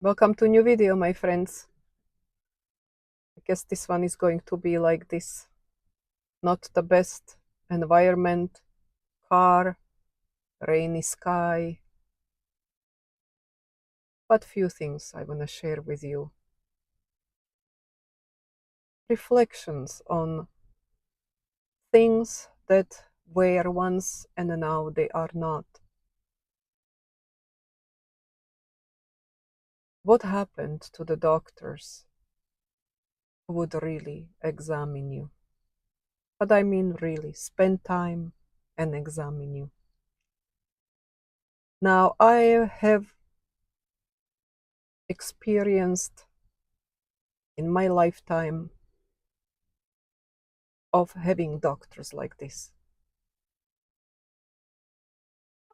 Welcome to new video, my friends. I guess this one is going to be like this. Not the best environment, car, rainy sky, but few things I want to share with you. Reflections on things that were once and now they are not. What happened to the doctors who would really examine you? But I mean really, spend time and examine you. Now, I have experienced in my lifetime of having doctors like this.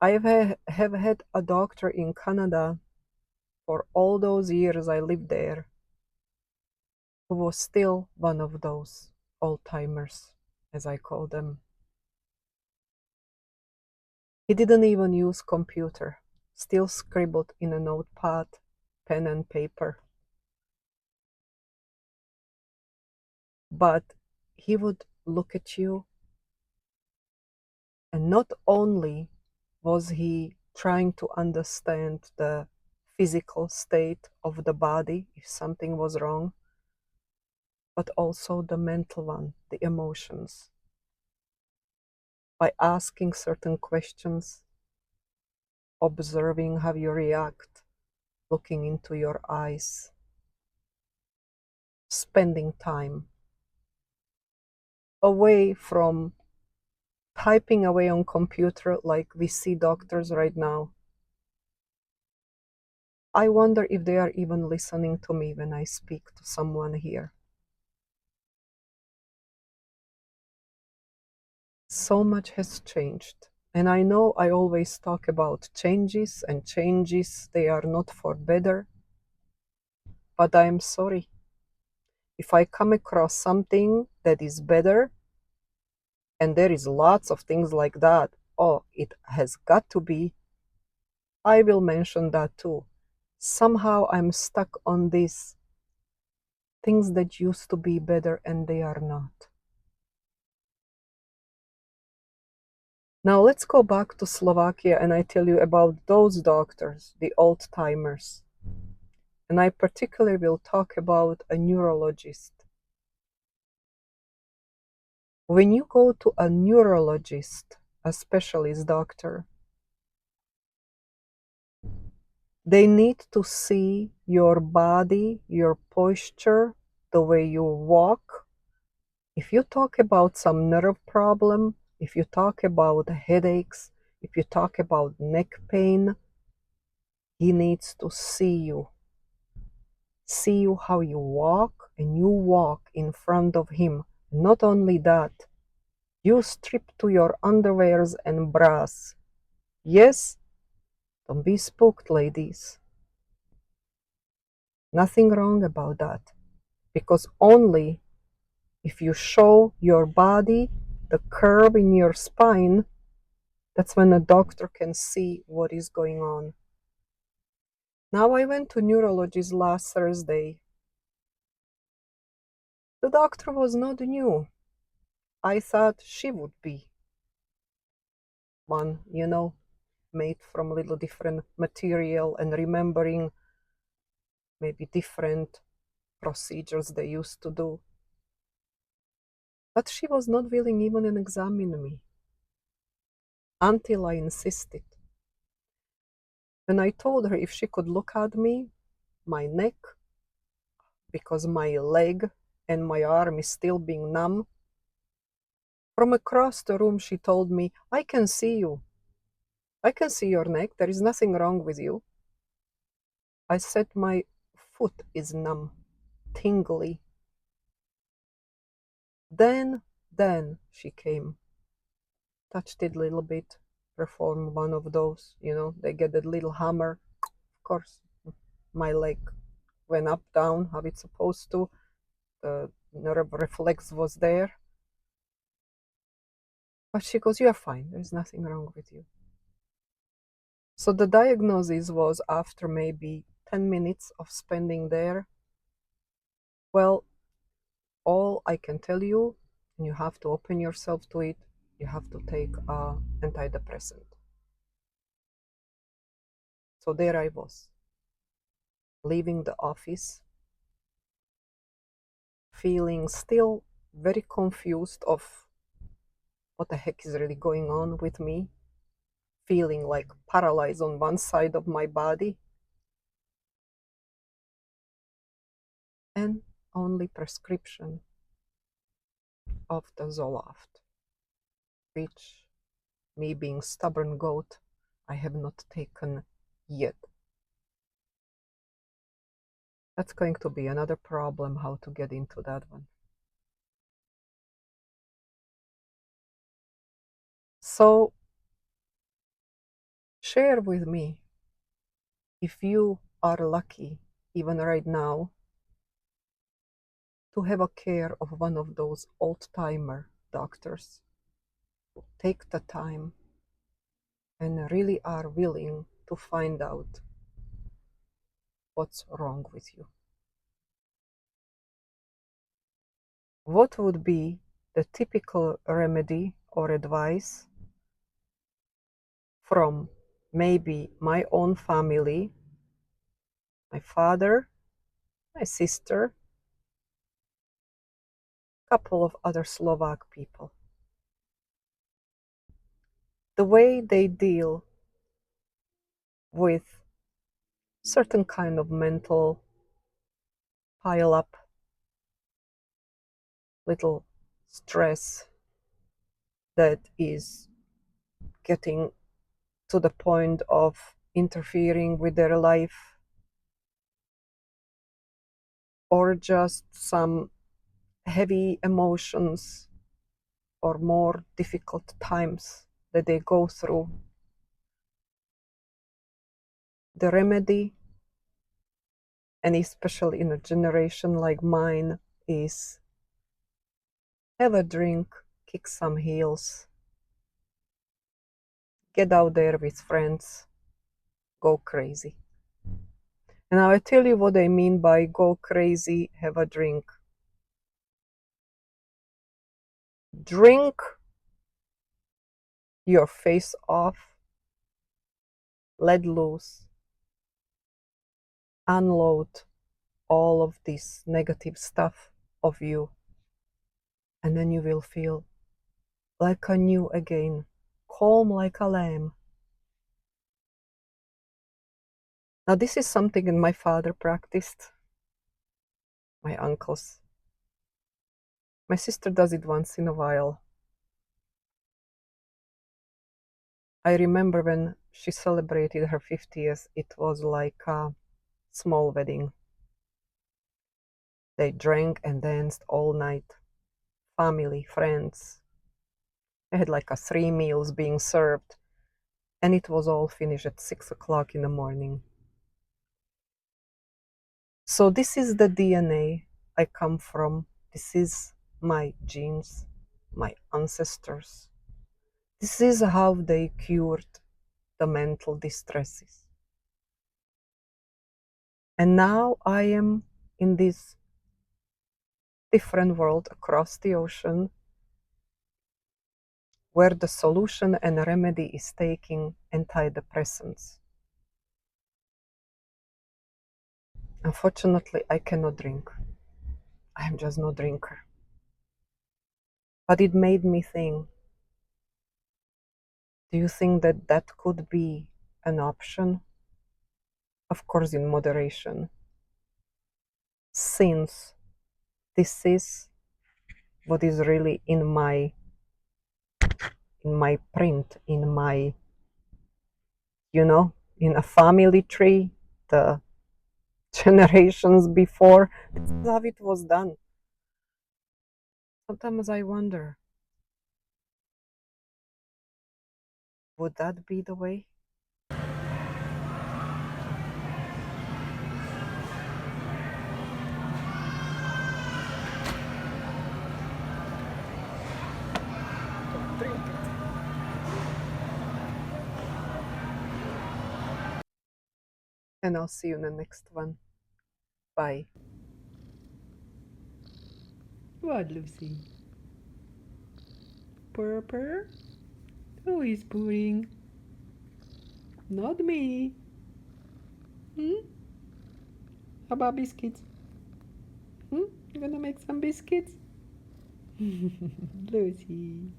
I have had a doctor in Canada for all those years I lived there who was still one of those old-timers, as I call them. He didn't even use computer, still scribbled in a notepad, pen and paper. But he would look at you, and not only was he trying to understand the physical state of the body, if something was wrong, but also the mental one, the emotions. By asking certain questions, observing how you react, looking into your eyes, spending time away from typing away on computer like we see doctors right now. I wonder if they are even listening to me when I speak to someone here. So much has changed. And I know I always talk about changes, and changes, they are not for better. But I'm sorry. If I come across something that is better, and there is lots of things like that, oh, it has got to be, I will mention that too. Somehow I'm stuck on these things that used to be better and they are not. Now let's go back to Slovakia and I tell you about those doctors, the old-timers. And I particularly will talk about a neurologist. When you go to a neurologist, a specialist doctor, they need to see your body, your posture, the way you walk. If you talk about some nerve problem, if you talk about headaches, if you talk about neck pain, he needs to see you how you walk, and you walk in front of him. Not only that, you strip to your underwears and bras. Yes, don't be spooked, ladies. Nothing wrong about that. Because only if you show your body the curve in your spine, that's when a doctor can see what is going on. Now I went to neurologist last Thursday. The doctor was not new. I thought she would be one, made from a little different material and remembering maybe different procedures they used to do. But she was not willing even to examine me until I insisted. When I told her if she could look at me, my neck, because my leg and my arm is still being numb, from across the room she told me, I can see you. I can see your neck. There is nothing wrong with you. I said my foot is numb, tingly. Then she came, touched it a little bit, performed one of those, they get that little hammer. Of course, my leg went up, down, how it's supposed to. The nerve reflex was there. But she goes, you're fine. There's nothing wrong with you. So the diagnosis was after maybe 10 minutes of spending there, well, all I can tell you, and you have to open yourself to it, you have to take an antidepressant. So there I was, leaving the office, feeling still very confused of what the heck is really going on with me, feeling like paralyzed on one side of my body, and only prescription of the Zoloft, which, me being stubborn goat, I have not taken yet. That's going to be another problem, how to get into that one. So share with me if you are lucky, even right now, to have a care of one of those old-timer doctors who take the time and really are willing to find out what's wrong with you. What would be the typical remedy or advice from maybe my own family, my father, my sister, a couple of other Slovak people? The way they deal with certain kind of mental pile up, little stress that is getting to the point of interfering with their life, or just some heavy emotions or more difficult times that they go through. The remedy, and especially in a generation like mine, is have a drink, kick some heels, get out there with friends, go crazy. And now I tell you what I mean by go crazy, have a drink. Drink your face off, let loose, unload all of this negative stuff of you, and then you will feel like a new again, calm like a lamb. Now this is something that my father practiced, my uncles. My sister does it once in a while. I remember when she celebrated her 50th, it was like a small wedding. They drank and danced all night. Family, friends. I had like 3 meals being served, and it was all finished at 6 o'clock in the morning. So this is the DNA I come from. This is my genes, my ancestors. This is how they cured the mental distresses. And now I am in this different world across the ocean, where the solution and remedy is taking antidepressants. Unfortunately, I cannot drink. I am just no drinker. But it made me think, do you think that that could be an option? Of course, in moderation. Since this is what is really in my print, in my, in a family tree, the generations before, this is how it was done. Sometimes I wonder, would that be the way? And I'll see you in the next one. Bye. What, Lucy? Purr purr? Who is purring? Not me. Hmm? How about biscuits? Hmm? You gonna make some biscuits? Lucy.